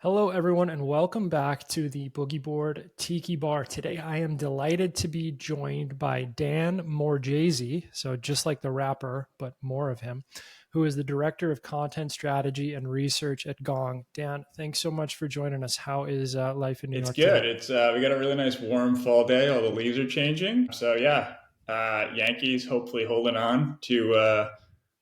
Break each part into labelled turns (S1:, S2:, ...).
S1: Hello, everyone, and welcome back to the Boogie Board Tiki Bar. Today, I am delighted to be joined by Dan Morgese, so just like the rapper, but more of him, who is the Director of Content Strategy and Research at Gong. Dan, thanks so much for joining us. How is life in New
S2: It's
S1: York
S2: good.
S1: today?
S2: It's we got a really nice warm fall day. All the leaves are changing. So yeah, Yankees hopefully holding on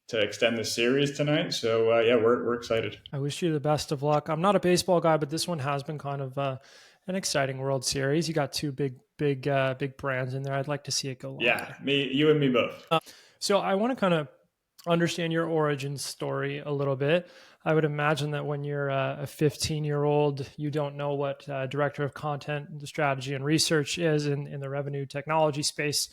S2: to extend the series tonight. So yeah, we're excited.
S1: I wish you the best of luck. I'm not a baseball guy, but this one has been kind of an exciting World Series. You got two big brands in there. I'd like to see it go
S2: Yeah,
S1: longer.
S2: you and me both.
S1: So I want to kind of understand your origin story a little bit. I would imagine that when you're a 15-year-old, you don't know what director of content, strategy, and research is in the revenue technology space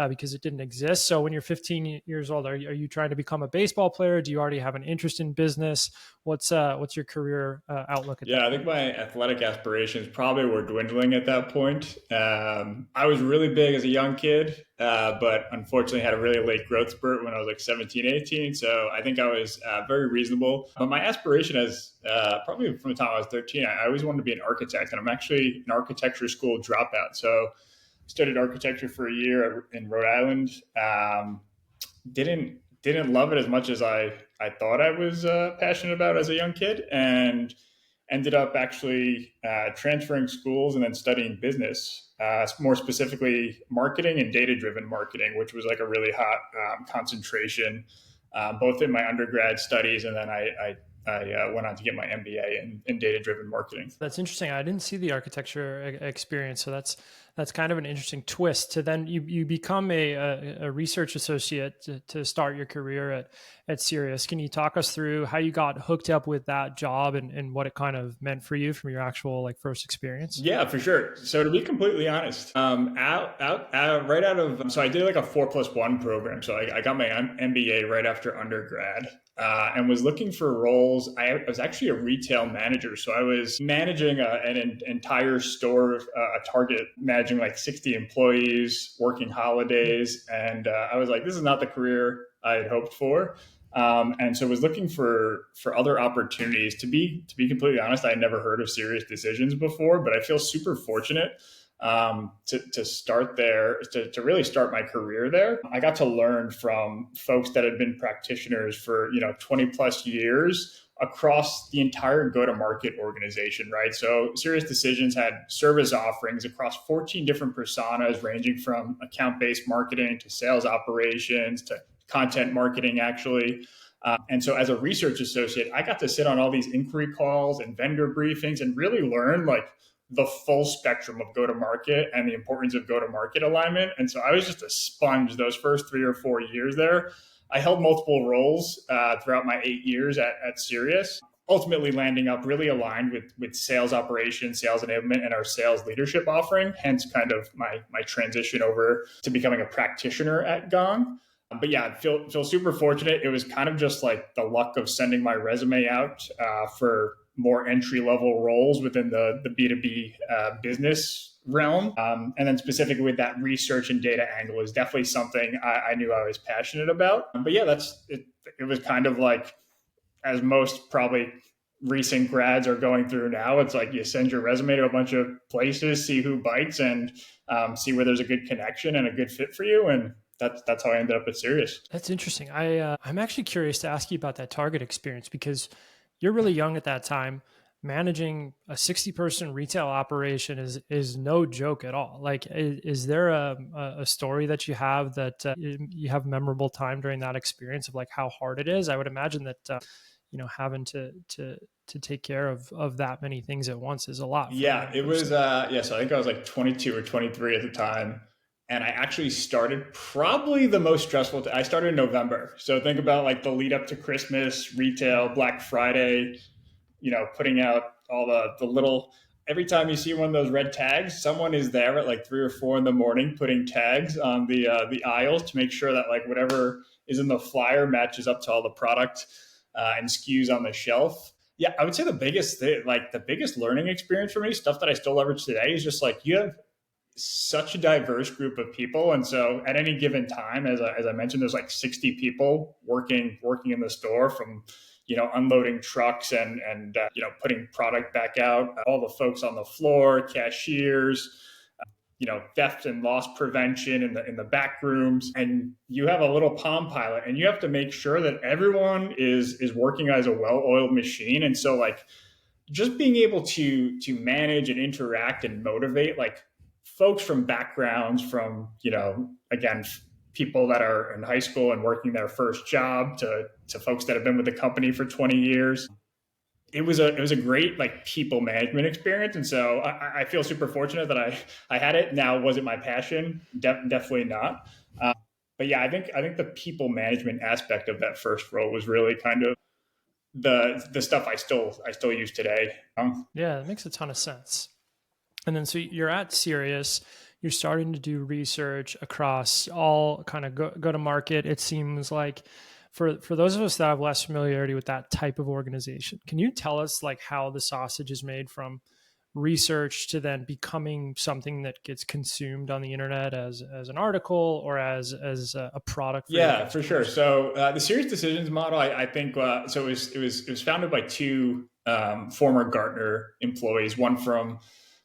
S1: because it didn't exist. So when you're 15 years old, are you trying to become a baseball player? Do you already have an interest in business? What's your career outlook at
S2: Yeah,
S1: that
S2: I think
S1: point?
S2: my athletic aspirations probably were dwindling at that point. I was really big as a young kid, but unfortunately had a really late growth spurt when I was like 17, 18. So I think I was very reasonable. But my aspiration as probably from the time I was 13, I always wanted to be an architect. And I'm actually an architecture school dropout. So I studied architecture for a year in Rhode Island. Didn't love it as much as I thought I was passionate about as a young kid, and ended up actually transferring schools and then studying business, more specifically marketing and data driven marketing, which was like a really hot concentration, both in my undergrad studies and then I went on to get my MBA in data driven marketing.
S1: That's interesting. I didn't see the architecture experience, so that's kind of an interesting twist. To then you become a research associate to start your career at Sirius. Can you talk us through how you got hooked up with that job and what it kind of meant for you from your actual like first experience?
S2: Yeah, for sure. So to be completely honest, right out of so I did like a 4+1 program. So I got my MBA right after undergrad, and was looking for roles. I was actually a retail manager, so I was managing an entire store, a Target, managing like 60 employees, working holidays, and I was like, this is not the career I had hoped for. And so was looking for other opportunities. To be completely honest, I had never heard of Serious Decisions before, but I feel super fortunate to start there, to really start my career there. I got to learn from folks that had been practitioners for 20 plus years across the entire go-to-market organization, right? So Serious Decisions had service offerings across 14 different personas, ranging from account-based marketing to sales operations to content marketing, actually. And so, as a research associate, I got to sit on all these inquiry calls and vendor briefings and really learn like the full spectrum of go to market and the importance of go to market alignment. And so, I was just a sponge those first 3 or 4 years there. I held multiple roles throughout my 8 years at Sirius, ultimately landing up really aligned with sales operations, sales enablement, and our sales leadership offering. Hence, kind of my transition over to becoming a practitioner at Gong. But yeah, feel super fortunate. It was kind of just like the luck of sending my resume out for more entry level roles within the B2B business realm. And then specifically with that research and data angle is definitely something I knew I was passionate about. But yeah, that's it. It was kind of like, as most probably recent grads are going through now, it's like you send your resume to a bunch of places, see who bites, and see where there's a good connection and a good fit for you. And that's how I ended up at Sirius.
S1: That's interesting. I'm actually curious to ask you about that Target experience because you're really young at that time. Managing a 60-person retail operation is no joke at all. Like, is there a story that you have that you have memorable time during that experience of like how hard it is? I would imagine that having to take care of that many things at once is a lot for a
S2: Yeah,
S1: young
S2: it was.
S1: person.
S2: Yeah, so I think I was like 22 or 23 at the time, and I actually started probably the most stressful. I started in November, so think about like the lead up to Christmas, retail, Black Friday. Putting out all the little. Every time you see one of those red tags, someone is there at like 3 or 4 in the morning putting tags on the aisles to make sure that like whatever is in the flyer matches up to all the product and SKUs on the shelf. Yeah, I would say the biggest thing, like the biggest learning experience for me, stuff that I still leverage today, is just like you have such a diverse group of people, and so at any given time, as I mentioned, there's like 60 people working in the store, from unloading trucks and putting product back out. All the folks on the floor, cashiers, theft and loss prevention in the back rooms, and you have a little Palm Pilot, and you have to make sure that everyone is working as a well-oiled machine. And so, like, just being able to manage and interact and motivate, like, folks from backgrounds from again, people that are in high school and working their first job to folks that have been with the company for 20 years. It was a great, like, people management experience, and so I feel super fortunate that I had it. Now, was it my passion? Definitely not. Uh, but yeah, I think the people management aspect of that first role was really kind of the stuff I still use today.
S1: Yeah, that makes a ton of sense. And then so you're at Sirius, you're starting to do research across all kind of go to market. It seems like for those of us that have less familiarity with that type of organization, can you tell us like how the sausage is made from research to then becoming something that gets consumed on the internet as an article or as a product for your
S2: Yeah, for sure.
S1: customers?
S2: So the Serious Decisions model, I think, so it was founded by two former Gartner employees, one from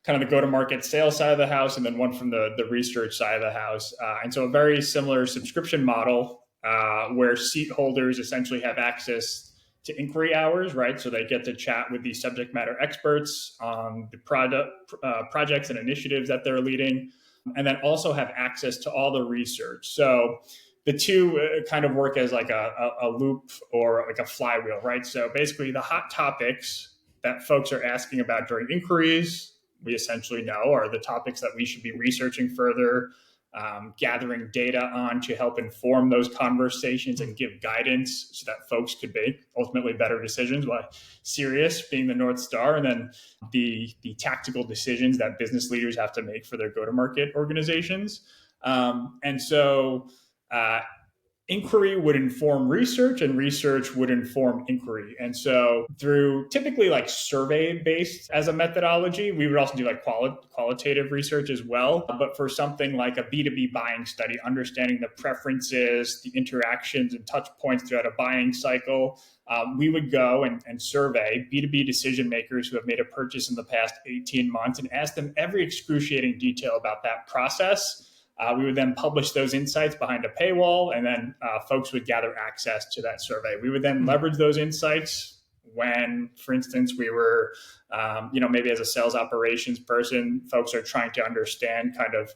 S2: kind of the go-to-market sales side of the house, and then one from the research side of the house. And so a very similar subscription model where seat holders essentially have access to inquiry hours, right? So they get to chat with the subject matter experts on the projects and initiatives that they're leading, and then also have access to all the research. So the two kind of work as like a loop or like a flywheel, right? So basically, the hot topics that folks are asking about during inquiries, we essentially know are the topics that we should be researching further, gathering data on to help inform those conversations and give guidance so that folks could make ultimately better decisions, while Sirius being the North Star, and then the tactical decisions that business leaders have to make for their go-to-market organizations. And so uh, inquiry would inform research, and research would inform inquiry. And so through typically like survey based as a methodology, we would also do like qualitative research as well. But for something like a B2B buying study, understanding the preferences, the interactions and touch points throughout a buying cycle, we would go and survey B2B decision makers who have made a purchase in the past 18 months and ask them every excruciating detail about that process. We would then publish those insights behind a paywall, and then folks would gather access to that survey. We would then leverage those insights when, for instance, we were, maybe as a sales operations person, folks are trying to understand kind of,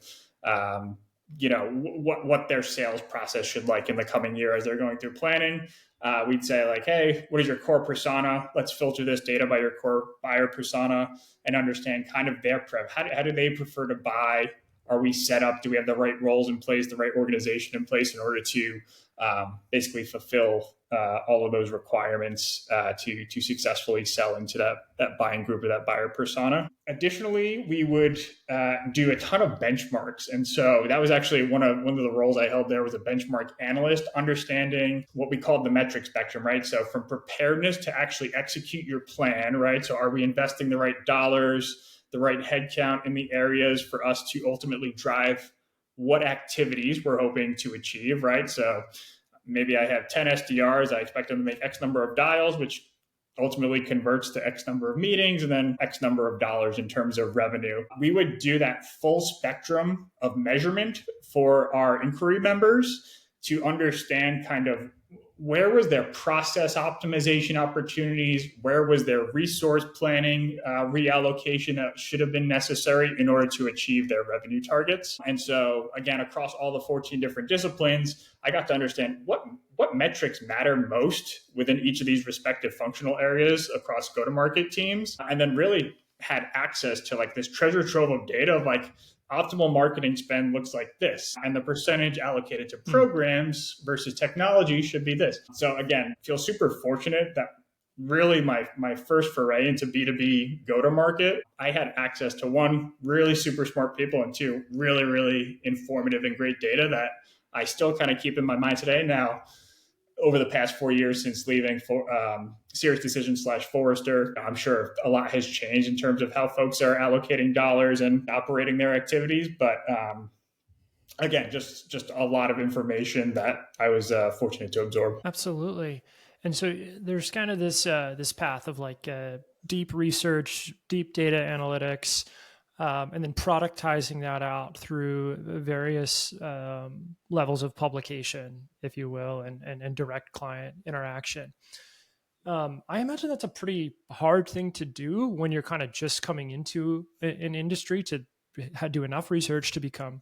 S2: what their sales process should like in the coming year as they're going through planning. We'd say like, hey, what is your core persona? Let's filter this data by your core buyer persona and understand kind of their prep. How do they prefer to buy? Are we set up? Do we have the right roles in place, the right organization in place in order to basically fulfill all of those requirements to successfully sell into that buying group or that buyer persona? Additionally, we would do a ton of benchmarks, and so that was actually one of the roles I held there was a benchmark analyst, understanding what we called the metric spectrum, right? So from preparedness to actually execute your plan, right? So are we investing the right dollars, the right headcount in the areas for us to ultimately drive what activities we're hoping to achieve, right? So maybe I have 10 SDRs, I expect them to make X number of dials, which ultimately converts to X number of meetings and then X number of dollars in terms of revenue. We would do that full spectrum of measurement for our inquiry members to understand kind of where was their process optimization opportunities, where was their resource planning reallocation that should have been necessary in order to achieve their revenue targets. And so again, across all the 14 different disciplines, I got to understand what metrics matter most within each of these respective functional areas across go-to-market teams, and then really had access to like this treasure trove of data of like optimal marketing spend looks like this, and the percentage allocated to programs versus technology should be this. So again, feel super fortunate that really my first foray into B2B go to market, I had access to one, really super smart people, and two, really, really informative and great data that I still kind of keep in my mind today. Now, over the past 4 years since leaving Serious Decision / Forrester, I'm sure a lot has changed in terms of how folks are allocating dollars and operating their activities. But again, just a lot of information that I was fortunate to absorb.
S1: Absolutely. And so there's kind of this path of like deep research, deep data analytics, and then productizing that out through various levels of publication, if you will, and direct client interaction. I imagine that's a pretty hard thing to do when you're kind of just coming into an industry to do enough research to become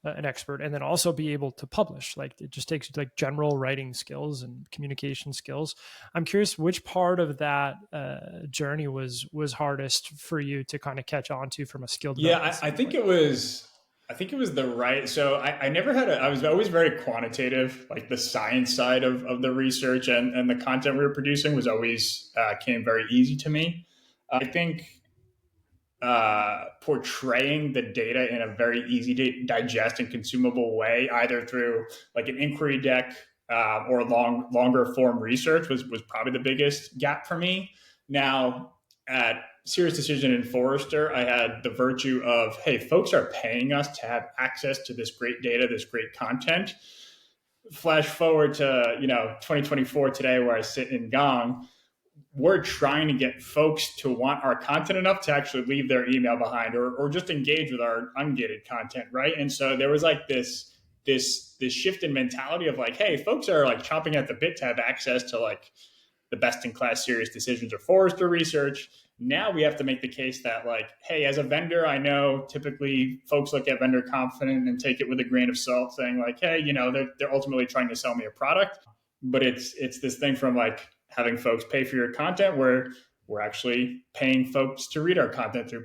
S1: an expert, and then also be able to publish. Like it just takes like general writing skills and communication skills. I'm curious which part of that journey was hardest for you to kind of catch on to from a skill
S2: Yeah,
S1: development
S2: I think
S1: standpoint.
S2: it was. I think it was the right. So I never had a. I was always very quantitative, like the science side of the research and the content we were producing was always came very easy to me. I think portraying the data in a very easy to digest and consumable way, either through like an inquiry deck or longer form research, was probably the biggest gap for me. Now, at Serious Decision and Forrester, I had the virtue of, hey, folks are paying us to have access to this great data, this great content. Flash forward to 2024 today, where I sit in Gong, we're trying to get folks to want our content enough to actually leave their email behind, or just engage with our ungated content, right? And so there was like this shift in mentality of like, hey, folks are like chomping at the bit to have access to like the best in class Serious Decisions or Forrester research. Now we have to make the case that like, hey, as a vendor, I know typically folks look at vendor confident and take it with a grain of salt, saying like, hey, they're ultimately trying to sell me a product. But it's this thing from like having folks pay for your content where we're actually paying folks to read our content through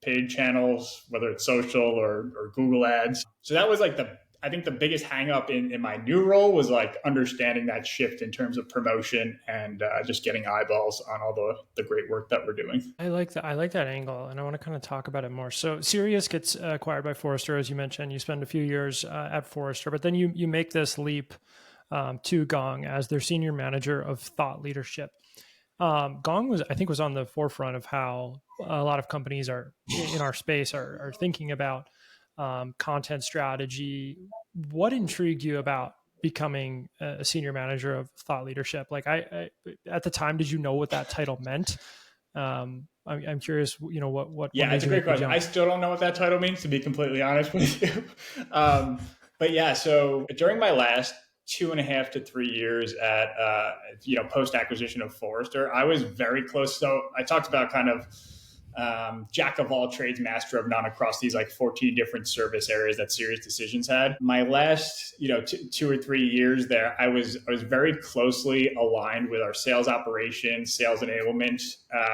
S2: paid channels, whether it's social or Google ads. So that was like I think the biggest hang up in my new role was like understanding that shift in terms of promotion and just getting eyeballs on all the great work that we're doing.
S1: I like that. I like that angle, and I want to kind of talk about it more. So, Sirius gets acquired by Forrester, as you mentioned. You spend a few years at Forrester, but then you make this leap to Gong as their senior manager of thought leadership. Gong I think, was on the forefront of how a lot of companies are in our space are thinking about content strategy. What intrigued you about becoming a senior manager of thought leadership? Like, at the time, did you know what that title meant? I'm curious, what
S2: Yeah,
S1: made
S2: it's a
S1: you
S2: great
S1: make the
S2: question. I
S1: jump?
S2: still don't know what that title means, to be completely honest with you. But yeah, so during my last 2.5 to 3 years at post acquisition of Forrester, I was very close. So I talked about kind of jack of all trades, master of none across these like 14 different service areas that Serious Decisions had. My last 2 or 3 years there, I was very closely aligned with our sales operations, sales enablement,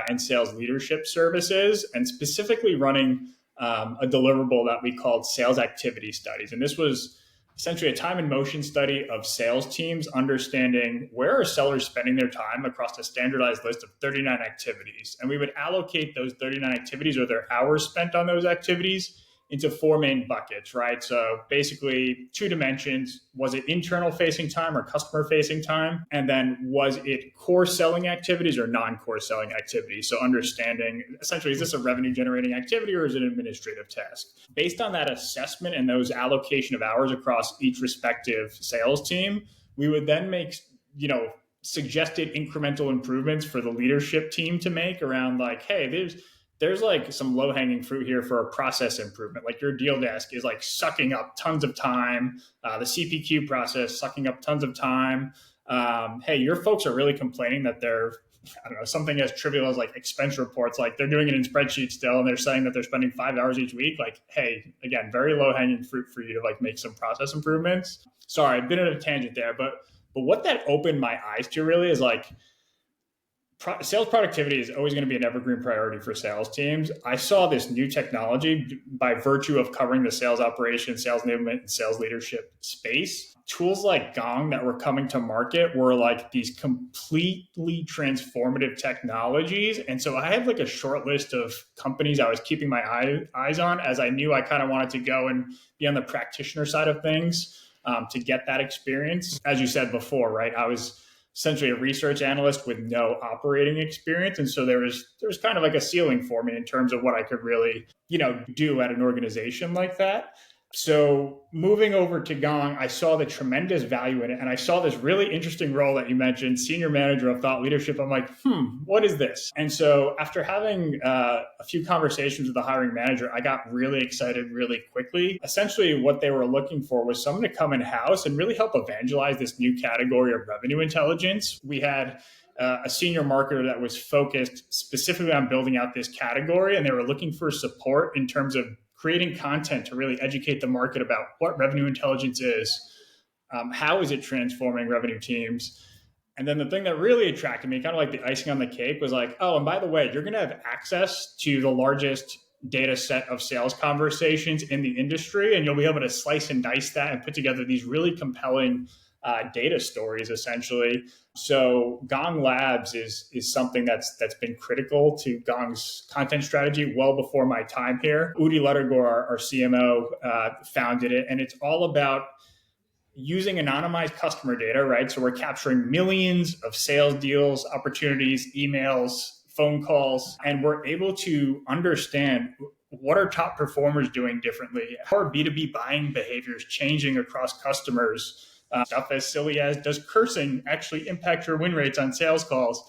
S2: and sales leadership services, and specifically running a deliverable that we called sales activity studies. And this was essentially a time and motion study of sales teams understanding where are sellers spending their time across a standardized list of 39 activities. And we would allocate those 39 activities or their hours spent on those activities into four main buckets, right? So basically, two dimensions: was it internal facing time or customer facing time? And then was it core selling activities or non core selling activities? So understanding essentially, is this a revenue generating activity or is it an administrative task? Based on that assessment and those allocation of hours across each respective sales team, we would then make, suggested incremental improvements for the leadership team to make around like, hey, there's like some low hanging fruit here for a process improvement. Like your deal desk is like sucking up tons of time. The CPQ process sucking up tons of time. Hey, your folks are really complaining that they're, I don't know, something as trivial as like expense reports, like they're doing it in spreadsheets still, and they're saying that they're spending 5 hours each week. Like, hey, again, very low hanging fruit for you to like make some process improvements. Sorry, I've been on a tangent there, but what that opened my eyes to really is like sales productivity is always going to be an evergreen priority for sales teams. I saw this new technology by virtue of covering the sales operations, sales enablement, and sales leadership space. Tools like Gong that were coming to market were like these completely transformative technologies. And so I have like a short list of companies I was keeping my eyes on, as I knew I kind of wanted to go and be on the practitioner side of things to get that experience. As you said before, right? I was essentially a research analyst with no operating experience, and so there was kind of like a ceiling for me in terms of what I could really do at an organization like that. So moving over to Gong, I saw the tremendous value in it. And I saw this really interesting role that you mentioned, senior manager of thought leadership. I'm like, what is this? And so after having a few conversations with the hiring manager, I got really excited really quickly. Essentially, what they were looking for was someone to come in house and really help evangelize this new category of revenue intelligence. We had a senior marketer that was focused specifically on building out this category, and they were looking for support in terms of creating content to really educate the market about what revenue intelligence is, how is it transforming revenue teams. And then the thing that really attracted me, kind of like the icing on the cake, was like, oh, and by the way, you're going to have access to the largest data set of sales conversations in the industry, and you'll be able to slice and dice that and put together these really compelling data stories, essentially. So Gong Labs is something that's been critical to Gong's content strategy well before my time here. Udi Lettergore, our CMO, founded it, and it's all about using anonymized customer data, right? So we're capturing millions of sales deals, opportunities, emails, phone calls, and we're able to understand what are top performers doing differently? How are B2B buying behaviors changing across customers? Stuff as silly as, does cursing actually impact your win rates on sales calls?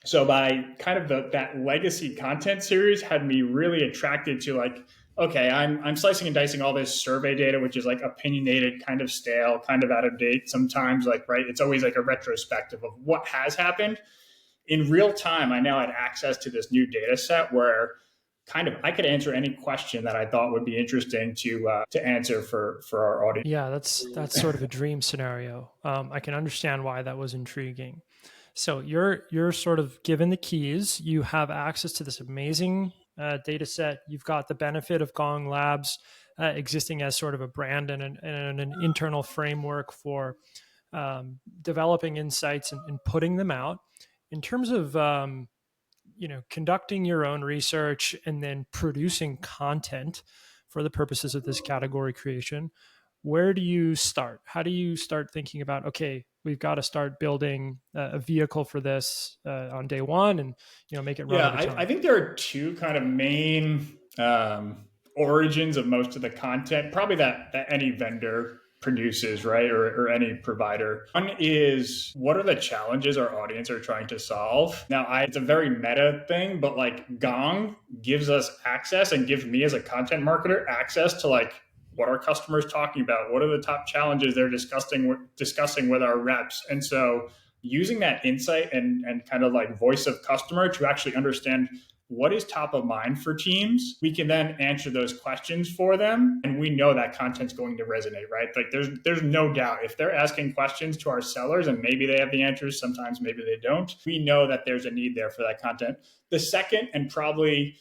S2: So by kind of that legacy content series had me really attracted to like, okay, I'm slicing and dicing all this survey data, which is like opinionated, kind of stale, kind of out of date sometimes, like, right? It's always like a retrospective of what has happened. In real time, I now had access to this new data set where kind of I could answer any question that I thought would be interesting to answer for our audience.
S1: Yeah, that's sort of a dream scenario. I can understand why that was intriguing. So you're sort of given the keys. You have access to this amazing data set. You've got the benefit of Gong Labs existing as sort of a brand and an internal framework for developing insights and putting them out. In terms of conducting your own research and then producing content for the purposes of this category creation, where do you start? How do you start thinking about, okay, we've got to start building a vehicle for this on day one and make it run
S2: Yeah,
S1: over
S2: I
S1: time?
S2: think there are two kind of main origins of most of the content, probably that any vendor produces, right? Or any provider. One is, what are the challenges our audience are trying to solve? Now, it's a very meta thing, but like Gong gives us access and gives me as a content marketer access to like, what are customers talking about? What are the top challenges they're discussing with our reps? And so using that insight and kind of like voice of customer to actually understand what is top of mind for teams, we can then answer those questions for them, and we know that content's going to resonate, right? Like there's no doubt if they're asking questions to our sellers and maybe they have the answers, sometimes maybe they don't, we know that there's a need there for that content. The second, and probably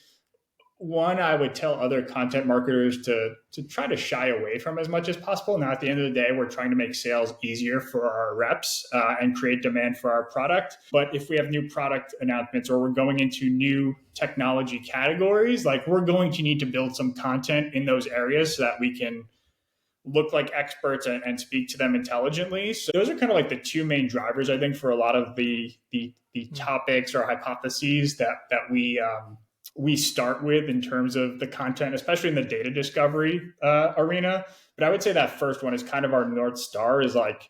S2: one I would tell other content marketers to try to shy away from as much as possible. Now, at the end of the day, we're trying to make sales easier for our reps and create demand for our product. But if we have new product announcements or we're going into new technology categories, like we're going to need to build some content in those areas so that we can look like experts and speak to them intelligently. So those are kind of like the two main drivers, I think, for a lot of the topics or hypotheses that we start with in terms of the content, especially in the data discovery arena. But I would say that first one is kind of our North Star, is like,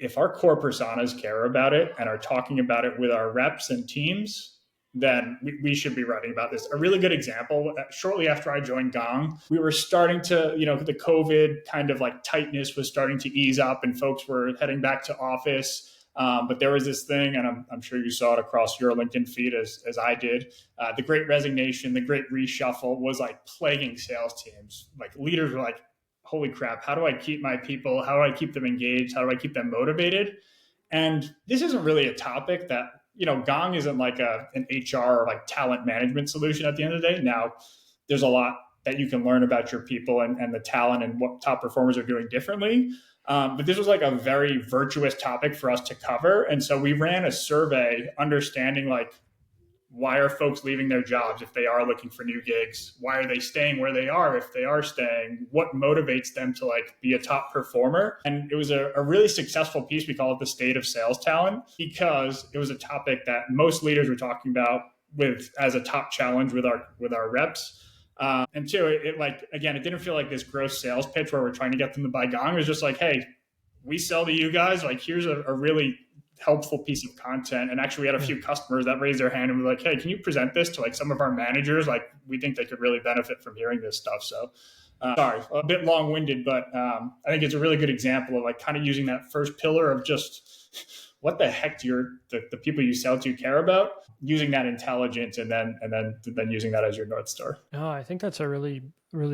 S2: if our core personas care about it and are talking about it with our reps and teams, then we should be writing about this. A really good example, shortly after I joined Gong, we were starting to, the COVID kind of like tightness was starting to ease up and folks were heading back to office. But there was this thing, and I'm sure you saw it across your LinkedIn feed as I did. The Great Resignation, the Great Reshuffle was like plaguing sales teams. Like leaders were like, holy crap, how do I keep my people? How do I keep them engaged? How do I keep them motivated? And this isn't really a topic that, Gong isn't like an HR or like talent management solution at the end of the day. Now, there's a lot that you can learn about your people and the talent and what top performers are doing differently. But this was like a very virtuous topic for us to cover. And so we ran a survey understanding like, why are folks leaving their jobs if they are looking for new gigs? Why are they staying where they are if they are staying? What motivates them to like be a top performer? And it was a really successful piece. We call it the state of sales talent, because it was a topic that most leaders were talking about with as a top challenge with our reps. And two, it like, again, it didn't feel like this gross sales pitch where we're trying to get them to buy Gong. It was just like, hey, we sell to you guys. Like, here's a really helpful piece of content. And actually, we had a
S1: Yeah.
S2: few customers that raised their hand and were like, hey, can you present this to like some of our managers? Like, we think they could really benefit from hearing this stuff. So, sorry, a bit long winded, but I think it's a really good example of like kind of using that first pillar of just what the heck do the people you sell to care about, using that intelligence, and then using that as your North Star.
S1: No, I think that's a really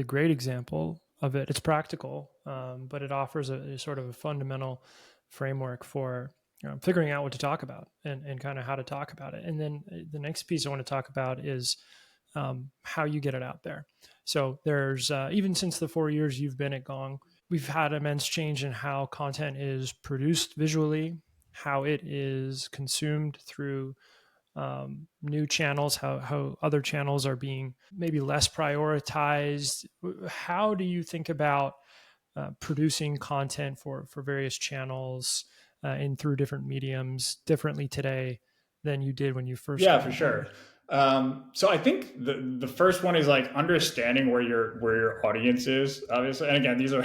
S1: great example of it. It's practical, but it offers a sort of a fundamental framework for figuring out what to talk about and kind of how to talk about it. And then the next piece I want to talk about is how you get it out there. So there's even since the 4 years you've been at Gong, we've had immense change in how content is produced visually, how it is consumed through new channels, how other channels are being maybe less prioritized. How do you think about producing content for various channels and through different mediums differently today than you did when you first
S2: Yeah,
S1: got
S2: for
S1: on board?
S2: sure. So I think the first one is like understanding where your audience is, obviously. And again, these are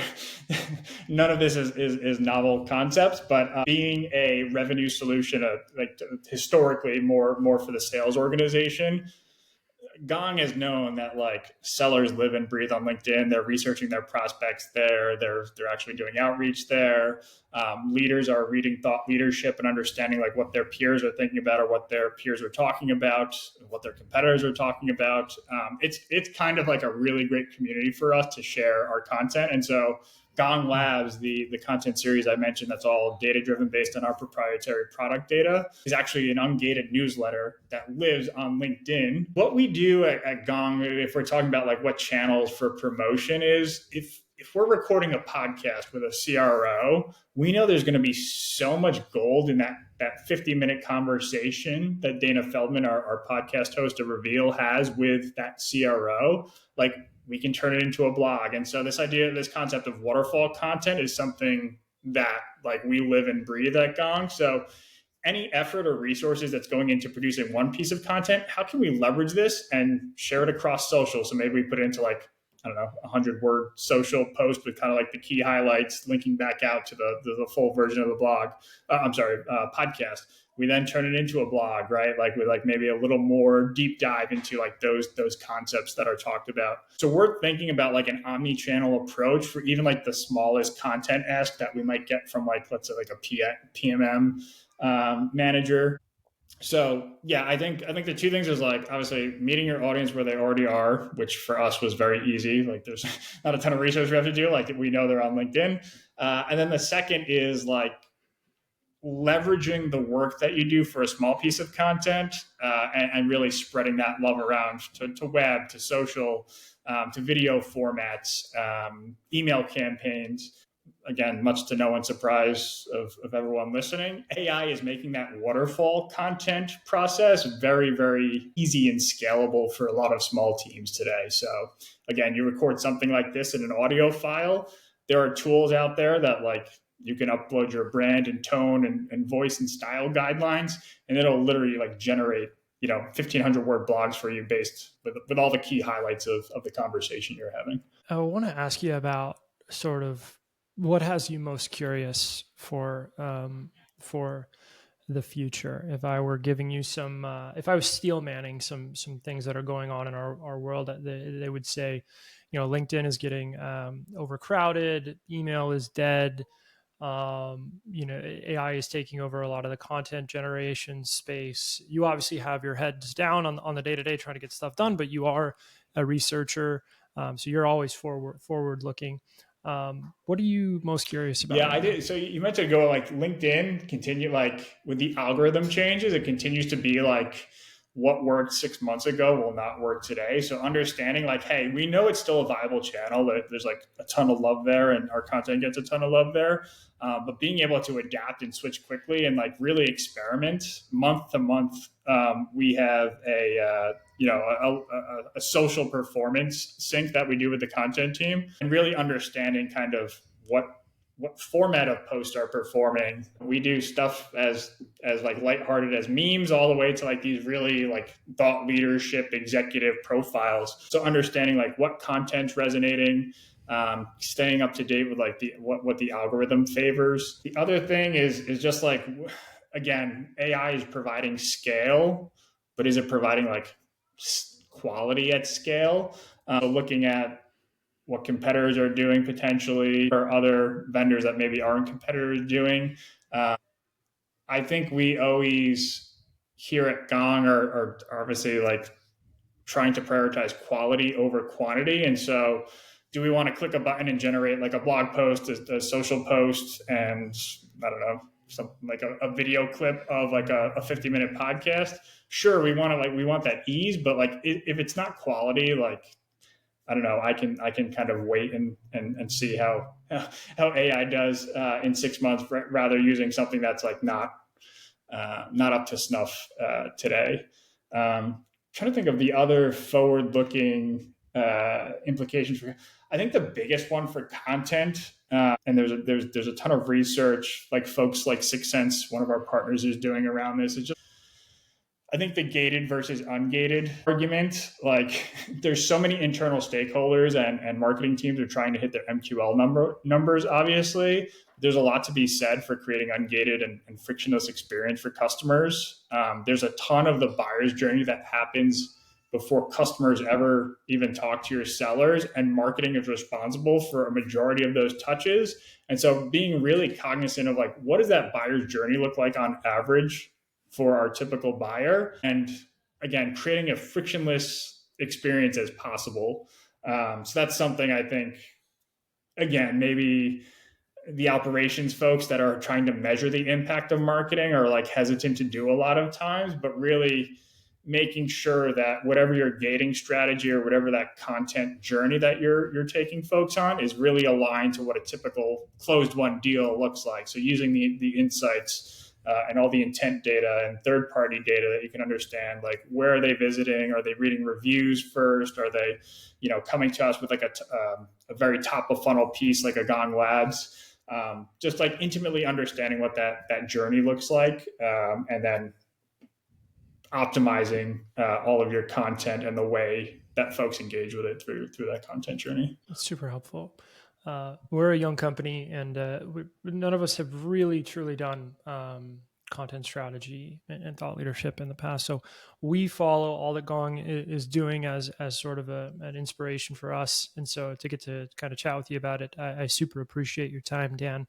S2: none of this is novel concepts, but being a revenue solution, like historically more for the sales organization, Gong is known that like sellers live and breathe on LinkedIn. They're researching their prospects there. They're actually doing outreach there. Leaders are reading thought leadership and understanding like what their peers are thinking about or what their peers are talking about, what their competitors are talking about. It's kind of like a really great community for us to share our content. And so Gong Labs, the content series I mentioned, that's all data driven based on our proprietary product data, is actually an ungated newsletter that lives on LinkedIn. What we do at Gong, if we're talking about like what channels for promotion is, if we're recording a podcast with a CRO, we know there's going to be so much gold in that 50-minute conversation that Dana Feldman, our podcast host of Reveal, has with that CRO. Like, we can turn it into a blog. And so this concept of waterfall content is something that like we live and breathe at Gong. So any effort or resources that's going into producing one piece of content, how can we leverage this and share it across social? So maybe we put it into like, I don't know, 100-word social post with kind of like the key highlights, linking back out to the full version of the blog. Podcast. We then turn it into a blog, right? Like with like maybe a little more deep dive into like those concepts that are talked about. So we're thinking about like an omni-channel approach for even like the smallest content ask that we might get from like, let's say like a PMM manager. So yeah, I think the two things is like obviously meeting your audience where they already are, which for us was very easy. Like there's not a ton of research we have to do. Like we know they're on LinkedIn, and then the second is like leveraging the work that you do for a small piece of content and really spreading that love around to web, to social, to video formats, email campaigns. Again, much to no one's surprise of everyone listening, AI is making that waterfall content process very, very easy and scalable for a lot of small teams today. So again, you record something like this in an audio file. There are tools out there that like you can upload your brand and tone and voice and style guidelines, and it'll literally like generate 1,500 word blogs for you based with all the key highlights of the conversation you're having.
S1: I want to ask you about sort of what has you most curious for the future. If I were giving you some, if I was steel manning some things that are going on in our world, they would say, LinkedIn is getting overcrowded, email is dead. AI is taking over a lot of the content generation space. You obviously have your heads down on the day to day trying to get stuff done, but you are a researcher, so you're always forward looking. What are you most curious about
S2: Yeah,
S1: right
S2: I
S1: now?
S2: did. So you mentioned go like LinkedIn continue like with the algorithm changes, it continues to be like what worked 6 months ago will not work today. So understanding like, hey, we know it's still a viable channel. That there's like a ton of love there, and our content gets a ton of love there. But being able to adapt and switch quickly and like really experiment month to month. We have a social performance sync that we do with the content team, and really understanding kind of what what format of posts are performing. We do stuff as like lighthearted as memes all the way to like these really like thought leadership executive profiles. So understanding like what content's resonating, staying up to date with like the what the algorithm favors. The other thing is just like, again, AI is providing scale, but is it providing like quality at scale? So looking at what competitors are doing potentially, or other vendors that maybe aren't competitors doing. I think we always here at Gong are obviously like trying to prioritize quality over quantity. And so, do we want to click a button and generate like a blog post, a social post, and I don't know, something like a video clip of like a 50-minute podcast? Sure, we want that ease, but like if it's not quality, like I don't know. I can kind of wait and see how AI does in 6 months, rather using something that's like not up to snuff today. Trying to think of the other forward looking implications for. I think the biggest one for content, and there's a ton of research like folks like Sixth Sense, one of our partners, is doing around this. It's just I think the gated versus ungated argument, like there's so many internal stakeholders and marketing teams are trying to hit their MQL numbers, obviously. There's a lot to be said for creating ungated and frictionless experience for customers. There's a ton of the buyer's journey that happens before customers ever even talk to your sellers, and marketing is responsible for a majority of those touches. And so being really cognizant of like, what does that buyer's journey look like on average for our typical buyer, and again creating a frictionless experience as possible. So that's something I think, again, maybe the operations folks that are trying to measure the impact of marketing are like hesitant to do a lot of times, but really making sure that whatever your gating strategy or whatever that content journey that you're taking folks on is really aligned to what a typical closed one deal looks like. So using the insights and all the intent data and third party data that you can understand, like where are they visiting? Are they reading reviews first? Are they, coming to us with like a very top of funnel piece like a Gong Labs? Just like intimately understanding what that journey looks like, and then optimizing all of your content and the way that folks engage with it through that content journey.
S1: It's super helpful. We're a young company, and none of us have really truly done content strategy and thought leadership in the past. So we follow all that Gong is doing as sort of an inspiration for us. And so to get to kind of chat with you about it, I super appreciate your time, Dan.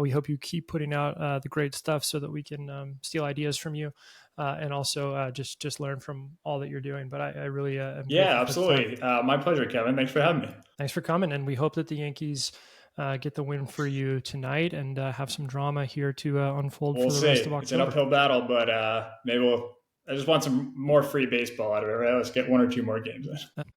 S1: We hope you keep putting out the great stuff so that we can steal ideas from you. And also just learn from all that you're doing. But I really am
S2: Yeah,
S1: grateful for the time.
S2: absolutely. My pleasure, Kevin. Thanks for having me.
S1: Thanks for coming, and we hope that the Yankees get the win for you tonight and have some drama here to unfold
S2: We'll
S1: for the
S2: see.
S1: rest of
S2: It's an
S1: October.
S2: uphill battle, but maybe I just want some more free baseball out of it. Right? Let's get one or two more games in.